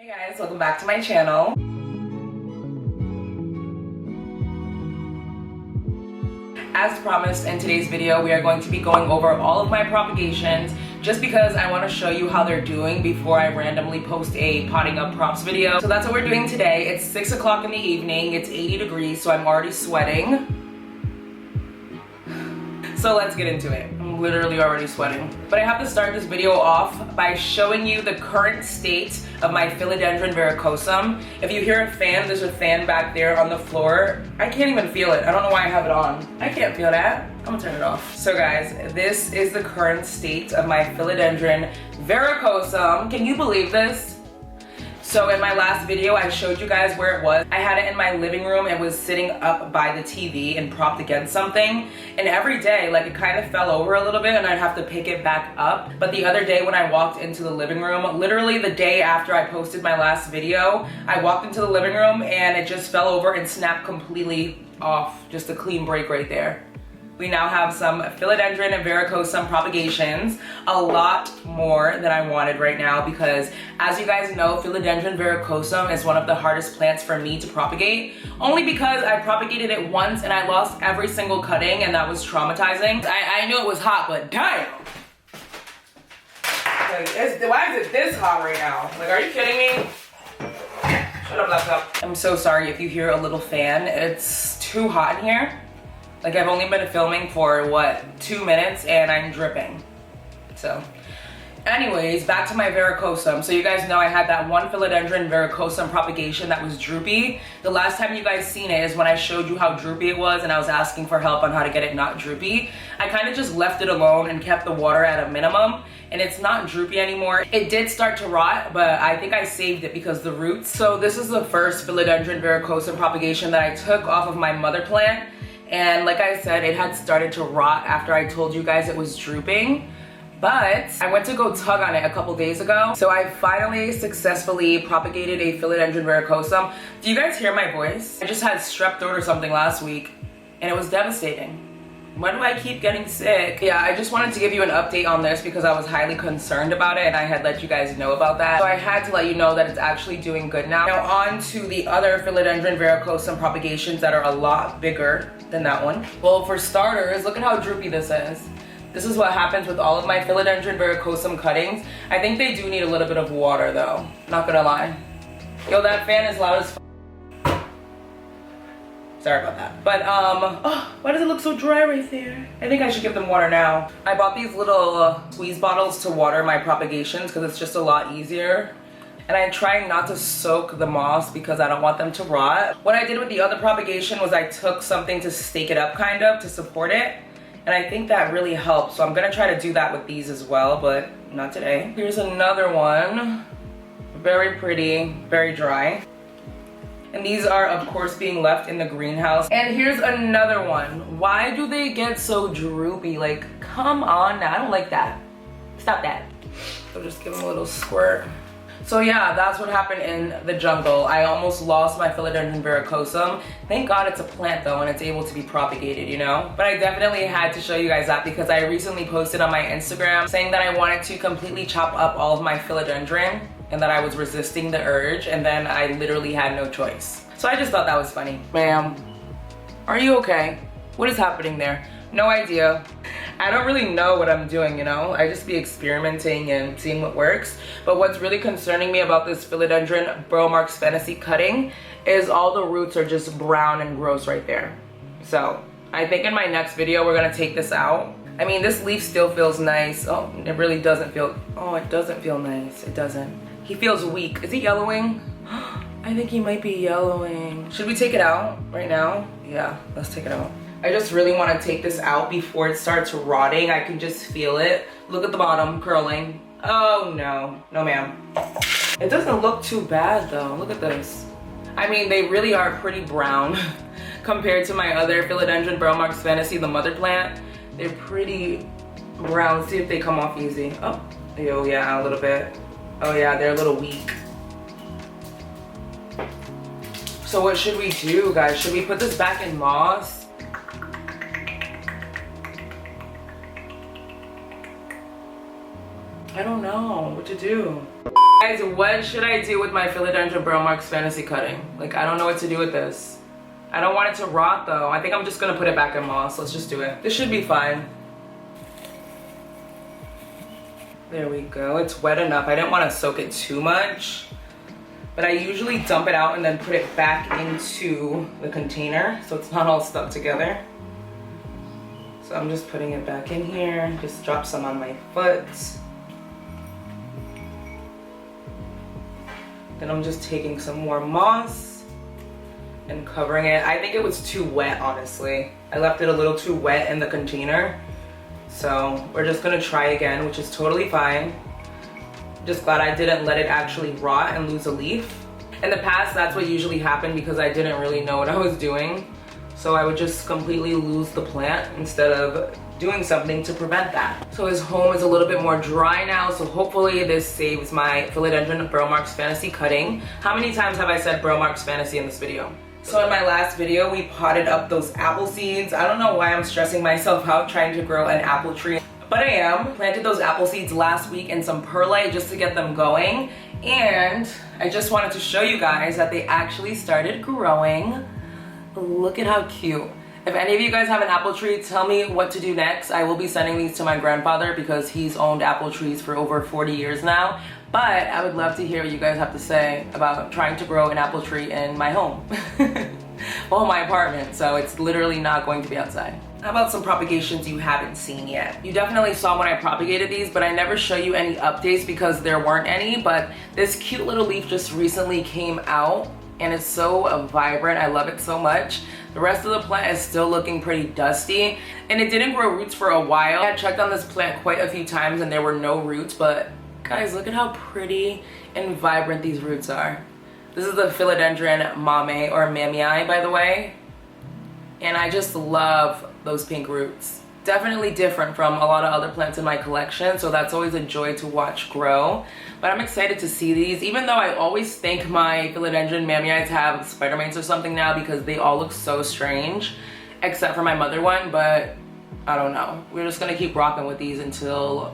Hey guys, welcome back to my channel. As promised, in today's video we are going to be going over all of my propagations just because I want to show you how they're doing before I randomly post a potting up props video. So that's what we're doing today. It's 6 o'clock in the evening, it's 80 degrees, so I'm already sweating. So let's get into it. I'm literally already sweating. But I have to start this video off by showing you the current state of my Philodendron varicosum. If you hear a fan, there's a fan back there on the floor. I can't even feel it. I don't know why I have it on. I can't feel that. I'm gonna turn it off. So guys, this is the current state of my Philodendron varicosum. Can you believe this? So in my last video, I showed you guys where it was. I had it in my living room. It was sitting up by the TV and propped against something. And every day, like, it kind of fell over a little bit and I'd have to pick it back up. But the other day when I walked into the living room, literally the day after I posted my last video, I walked into the living room and it just fell over and snapped completely off. Just a clean break right there. We now have some Philodendron and Varicosum propagations, a lot more than I wanted right now because, as you guys know, Philodendron Varicosum is one of the hardest plants for me to propagate, only because I propagated it once and I lost every single cutting and that was traumatizing. I knew it was hot, but damn! Like, why is it this hot right now? Like, are you kidding me? Shut up, laptop. I'm so sorry if you hear a little fan. It's too hot in here. Like, I've only been filming for, what, 2 minutes and I'm dripping. So, anyways, back to my varicosum. So you guys know I had that one Philodendron varicosum propagation that was droopy. The last time you guys seen it is when I showed you how droopy it was and I was asking for help on how to get it not droopy. I kind of just left it alone and kept the water at a minimum. And it's not droopy anymore. It did start to rot, but I think I saved it because the roots. So this is the first Philodendron varicosum propagation that I took off of my mother plant. And like I said, it had started to rot after I told you guys it was drooping. But I went to go tug on it a couple days ago. So I finally successfully propagated a Philodendron varicosum. Do you guys hear my voice? I just had strep throat or something last week and it was devastating. Why do I keep getting sick? Yeah, I just wanted to give you an update on this because I was highly concerned about it and I had let you guys know about that. So I had to let you know that it's actually doing good now. Now on to the other Philodendron varicosum propagations that are a lot bigger than that one. Well, for starters, look at how droopy this is. This is what happens with all of my Philodendron varicosum cuttings. I think they do need a little bit of water though, not gonna lie. Yo, that fan is loud as f. Sorry about that. But, oh, why does it look so dry right there? I think I should give them water now. I bought these little squeeze bottles to water my propagations because it's just a lot easier. And I'm trying not to soak the moss because I don't want them to rot. What I did with the other propagation was I took something to stake it up kind of to support it. And I think that really helped. So I'm gonna try to do that with these as well, but not today. Here's another one. Very pretty, very dry. And these are, of course, being left in the greenhouse. And here's another one. Why do they get so droopy? Like, come on now. I don't like that. Stop that. So just give them a little squirt. So yeah, that's what happened in the jungle. I almost lost my Philodendron varicosum. Thank God it's a plant though and it's able to be propagated, you know? But I definitely had to show you guys that because I recently posted on my Instagram saying that I wanted to completely chop up all of my Philodendron and that I was resisting the urge, and then I literally had no choice. So I just thought that was funny. Ma'am, are you okay? What is happening there? No idea. I don't really know what I'm doing, you know? I just be experimenting and seeing what works. But what's really concerning me about this Philodendron Burl Marks Fantasy cutting is all the roots are just brown and gross right there. So I think in my next video, we're gonna take this out. I mean, this leaf still feels nice. Oh, it really doesn't feel, oh, it doesn't feel nice. It doesn't. He feels weak. Is he yellowing? I think he might be yellowing. Should we take it out right now? Yeah, let's take it out. I just really want to take this out before it starts rotting. I can just feel it. Look at the bottom, curling. Oh no, no ma'am. It doesn't look too bad though. Look at this. I mean, they really are pretty brown compared to my other Philodendron Burl Marks Fantasy, the mother plant. They're pretty brown. See if they come off easy. Oh, yeah, a little bit. Oh yeah, they're a little weak. So what should we do, guys? Should we put this back in moss? I don't know what to do. Guys, what should I do with my Philodendron Burl Marks Fantasy cutting? Like, I don't know what to do with this. I don't want it to rot though. I think I'm just gonna put it back in moss. Let's just do it. This should be fine. There we go. It's wet enough. I didn't want to soak it too much, but I usually dump it out and then put it back into the container so it's not all stuck together. So I'm just putting it back in here. Just drop some on my foot. Then I'm just taking some more moss and covering it. I think it was too wet, honestly. I left it a little too wet in the container. So we're just gonna try again, which is totally fine. Just glad I didn't let it actually rot and lose a leaf. In the past, that's what usually happened because I didn't really know what I was doing. So I would just completely lose the plant instead of doing something to prevent that. So his home is a little bit more dry now, so hopefully this saves my Philodendron Burl Marks Fantasy cutting. How many times have I said Burl Marks Fantasy in this video? So in my last video, we potted up those apple seeds. I don't know why I'm stressing myself out trying to grow an apple tree, but I am. Planted those apple seeds last week in some perlite just to get them going. And I just wanted to show you guys that they actually started growing. Look at how cute. If any of you guys have an apple tree, tell me what to do next. I will be sending these to my grandfather because he's owned apple trees for over 40 years now. But I would love to hear what you guys have to say about trying to grow an apple tree in my home. Well, my apartment, so it's literally not going to be outside. How about some propagations you haven't seen yet? You definitely saw when I propagated these, but I never show you any updates because there weren't any, but this cute little leaf just recently came out and it's so vibrant. I love it so much. The rest of the plant is still looking pretty dusty and it didn't grow roots for a while. I had checked on this plant quite a few times and there were no roots, but guys, look at how pretty and vibrant these roots are. This is the Philodendron mame or mamei, by the way. And I just love those pink roots. Definitely different from a lot of other plants in my collection, so that's always a joy to watch grow. But I'm excited to see these, even though I always think my Philodendron mamei have spider mites or something now because they all look so strange, except for my mother one, but I don't know. We're just gonna keep rocking with these until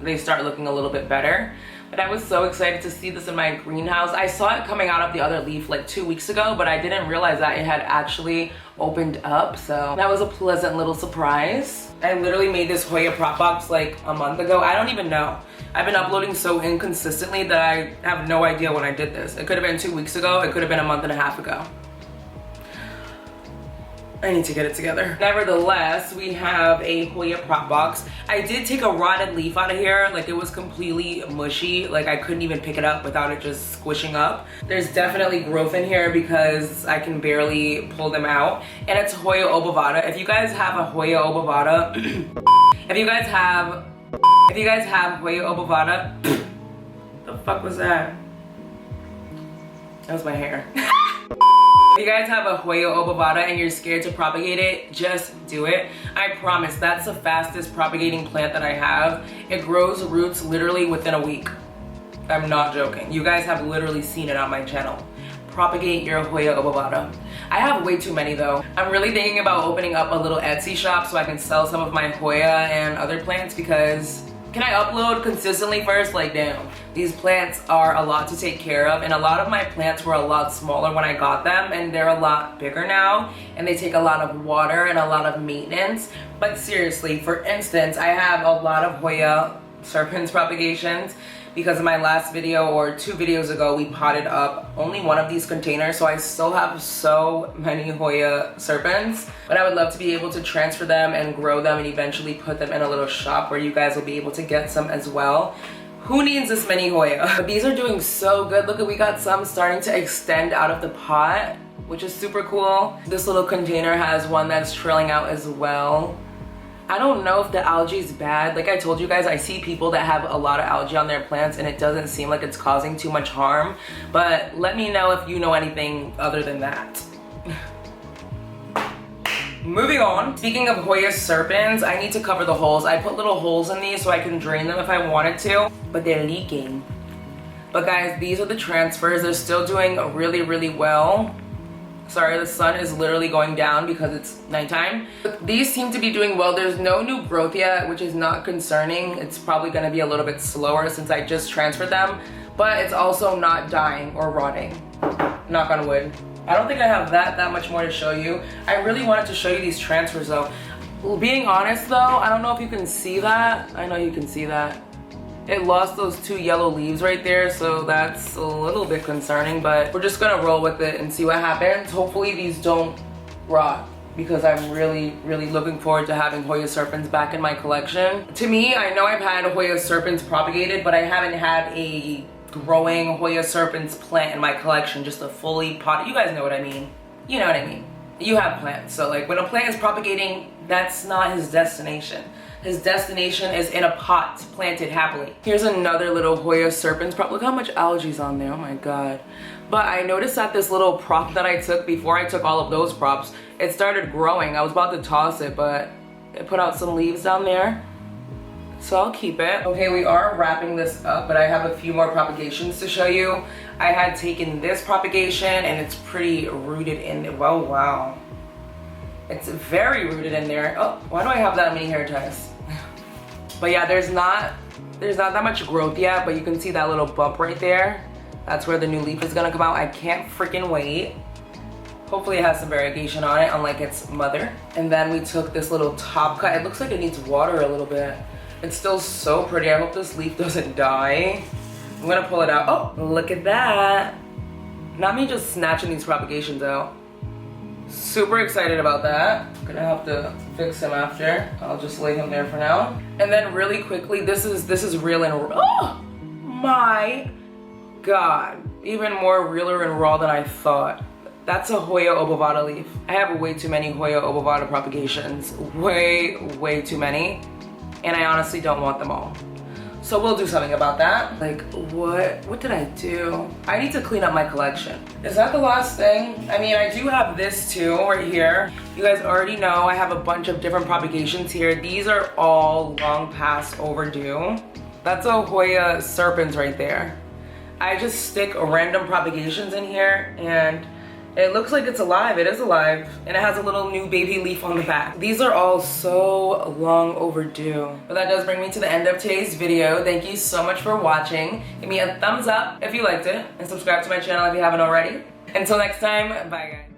they start looking a little bit better. But I was so excited to see this in my greenhouse. I saw it coming out of the other leaf like 2 weeks ago, but I didn't realize that it had actually opened up. So that was a pleasant little surprise. I literally made this Hoya prop box like a month ago. I don't even know. I've been uploading so inconsistently that I have no idea when I did this. It could have been 2 weeks ago. It could have been a month and a half ago. I need to get it together. Nevertheless, we have a Hoya prop box. I did take a rotted leaf out of here. Like, it was completely mushy. Like, I couldn't even pick it up without it just squishing up. There's definitely growth in here because I can barely pull them out. And it's Hoya obovata. If you guys have a Hoya obovata, if you guys have Hoya obovata, the fuck was that? That was my hair. If you guys have a Hoya obovata and you're scared to propagate it, just do it. I promise, that's the fastest propagating plant that I have. It grows roots literally within a week. I'm not joking. You guys have literally seen it on my channel. Propagate your Hoya obovata. I have way too many though. I'm really thinking about opening up a little Etsy shop so I can sell some of my Hoya and other plants because can I upload consistently first? Like, damn, these plants are a lot to take care of, and a lot of my plants were a lot smaller when I got them, and they're a lot bigger now, and they take a lot of water and a lot of maintenance. But seriously, for instance, I have a lot of Hoya Serpent propagations because in my last video or 2 videos ago, we potted up only one of these containers, so I still have so many Hoya Serpents. But I would love to be able to transfer them and grow them and eventually put them in a little shop where you guys will be able to get some as well. Who needs this many Hoya? But these are doing so good. Look, we got some starting to extend out of the pot, which is super cool. This little container has one that's trailing out as well. I don't know if the algae is bad. Like I told you guys, I see people that have a lot of algae on their plants and it doesn't seem like it's causing too much harm. But let me know if you know anything other than that. Moving on. Speaking of Hoya Serpents, I need to cover the holes. I put little holes in these so I can drain them if I wanted to, but they're leaking. But guys, these are the transfers. They're still doing really, really well. Sorry, the sun is literally going down because it's nighttime. But these seem to be doing well. There's no new growth yet, which is not concerning. It's probably gonna be a little bit slower since I just transferred them. but it's also not dying or rotting. Knock on wood. I don't think I have that much more to show you. I really wanted to show you these transfers though. Being honest though, I don't know if you can see that. I know you can see that. It lost those 2 yellow leaves right there, so that's a little bit concerning, but we're just gonna roll with it and see what happens. Hopefully these don't rot, because I'm really looking forward to having Hoya Serpents back in my collection. To me, I know I've had Hoya Serpents propagated, but I haven't had a growing Hoya Serpents plant in my collection, just a fully potted. You guys know what I mean. You know what I mean. You have plants, so like when a plant is propagating, that's not his destination. His destination is in a pot, planted happily. Here's another little Hoya Serpents prop. Look how much algae's on there, oh my God. But I noticed that this little prop that I took before I took all of those props, it started growing. I was about to toss it, but it put out some leaves down there. So I'll keep it. Okay, we are wrapping this up, but I have a few more propagations to show you. I had taken this propagation and it's pretty rooted in it. Well, wow. It's very rooted in there. Oh, why do I have that many hair ties? But yeah, there's not that much growth yet, but you can see that little bump right there. That's where the new leaf is gonna come out. I can't freaking wait. Hopefully it has some variegation on it, unlike its mother. And then we took this little top cut. It looks like it needs water a little bit. It's still so pretty. I hope this leaf doesn't die. I'm gonna pull it out. Oh, look at that. Not me just snatching these propagations out. Super excited about that. Gonna have to fix him after. I'll just lay him there for now. And then really quickly, this is real and oh my God. Even more realer and raw than I thought. That's a Hoya obovata leaf. I have way too many Hoya obovata propagations. Way too many. And I honestly don't want them all. So we'll do something about that. Like, what did I do? I need to clean up my collection. Is that the last thing? I mean, I do have this too, right here. You guys already know I have a bunch of different propagations here. These are all long past overdue. That's a Hoya Serpent right there. I just stick random propagations in here and it looks like it's alive. It is alive. And it has a little new baby leaf on the back. These are all so long overdue. But that does bring me to the end of today's video. Thank you so much for watching. Give me a thumbs up if you liked it. And subscribe to my channel if you haven't already. Until next time, bye guys.